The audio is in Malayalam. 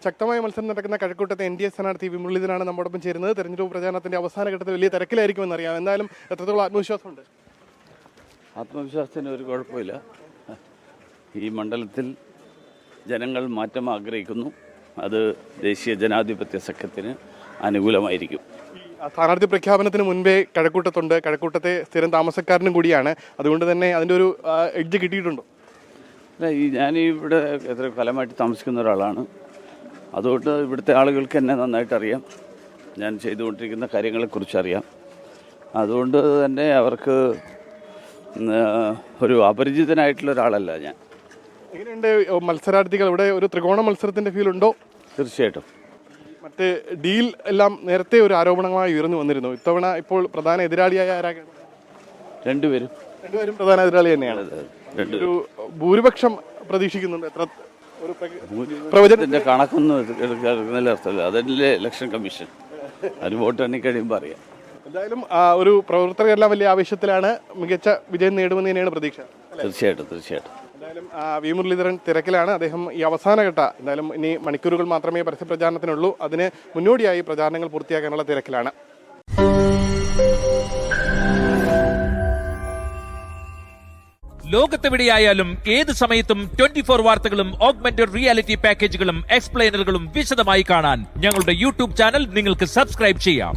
ശക്തമായ മത്സരം നടക്കുന്ന കഴക്കൂട്ടത്തെ NDA സ്ഥാനാർത്ഥി വി മുരളീധരനാണ് നമ്മോടൊപ്പം ചേരുന്നത്. തെരഞ്ഞെടുപ്പ് പ്രചാരണത്തിന്റെ അവസാന ഘട്ടത്തിൽ വലിയ തിരക്കിലായിരിക്കുമെന്നറിയാം. എന്നാലും എത്രത്തോളം ആത്മവിശ്വാസമുണ്ട്? ആത്മവിശ്വാസത്തിന് ഒരു കുഴപ്പമില്ല. ഈ മണ്ഡലത്തിൽ ജനങ്ങൾ മാറ്റം ആഗ്രഹിക്കുന്നു. അത് ദേശീയ ജനാധിപത്യ സഖ്യത്തിന് അനുകൂലമായിരിക്കും. സ്ഥാനാർത്ഥി പ്രഖ്യാപനത്തിന് മുൻപേ കഴക്കൂട്ടത്തുണ്ട്. കഴക്കൂട്ടത്തെ സ്ഥിരം താമസക്കാരനും കൂടിയാണ്. അതുകൊണ്ട് തന്നെ അതിൻ്റെ ഒരു എഡ്ജ് കിട്ടിയിട്ടുണ്ടോ? അല്ല, ഞാൻ ഇവിടെ എത്ര കാലമായിട്ട് താമസിക്കുന്ന ഒരാളാണ്. അതുകൊണ്ട് ഇവിടുത്തെ ആളുകൾക്ക് എന്നെ നന്നായിട്ട് അറിയാം. ഞാൻ ചെയ്തുകൊണ്ടിരിക്കുന്ന കാര്യങ്ങളെക്കുറിച്ച് അറിയാം. അതുകൊണ്ട് തന്നെ അവർക്ക് ഒരു അപരിചിതനായിട്ടുള്ള ഒരാളല്ല ഞാൻ. എങ്ങനെയുണ്ട് മത്സരാർത്ഥികൾ? ഇവിടെ ഒരു ത്രികോണ മത്സരത്തിൻ്റെ ഫീൽ ഉണ്ടോ? തീർച്ചയായിട്ടും. മറ്റേ ഡീൽ എല്ലാം നേരത്തെ ഒരു ആരോപണമായി ഉയർന്നു വന്നിരുന്നു. ഇത്തവണ ഇപ്പോൾ പ്രധാന എതിരാളിയായ ആരാണ്? രണ്ടുപേരും പ്രധാന എതിരാളി തന്നെയാണ്. ഒരു ഭൂരിപക്ഷം പ്രതീക്ഷിക്കുന്നുണ്ട്. എത്ര ഒരു പ്രവചനത്തിന്റെ കണക്കൊന്നും എടുക്കുന്നതിൽ അർത്ഥമില്ല. അതല്ലേ ഇലക്ഷൻ കമ്മീഷൻ. അത് വോട്ട് എണ്ണി കഴിയുമ്പോൾ അറിയാം. എന്തായാലും ഒരു പ്രവർത്തകരെല്ലാം വലിയ ആവേശത്തിലാണ്. മികച്ച വിജയം നേടുമെന്ന് തന്നെയാണ് പ്രതീക്ഷ. തീർച്ചയായിട്ടും. എന്തായാലും വി മുരളീധരൻ തിരക്കിലാണ്. അദ്ദേഹം ഈ അവസാനഘട്ട എന്തായാലും ഇനി മണിക്കൂറുകൾ മാത്രമേ പരസ്യപ്രചാരണത്തിനുള്ളൂ. അതിന് മുന്നോടിയായി പ്രചാരണങ്ങൾ പൂർത്തിയാക്കാനുള്ള തിരക്കിലാണ്. ലോകത്തെവിടെയായാലും ഏത് സമയത്തും 24 വാർത്തകളും ഓഗ്മെന്റഡ് റിയാലിറ്റി പാക്കേജുകളും എക്സ്പ്ലെയിനറുകളും വിശദമായി കാണാൻ ഞങ്ങളുടെ YouTube ചാനൽ നിങ്ങൾക്ക് സബ്സ്ക്രൈബ് ചെയ്യാം.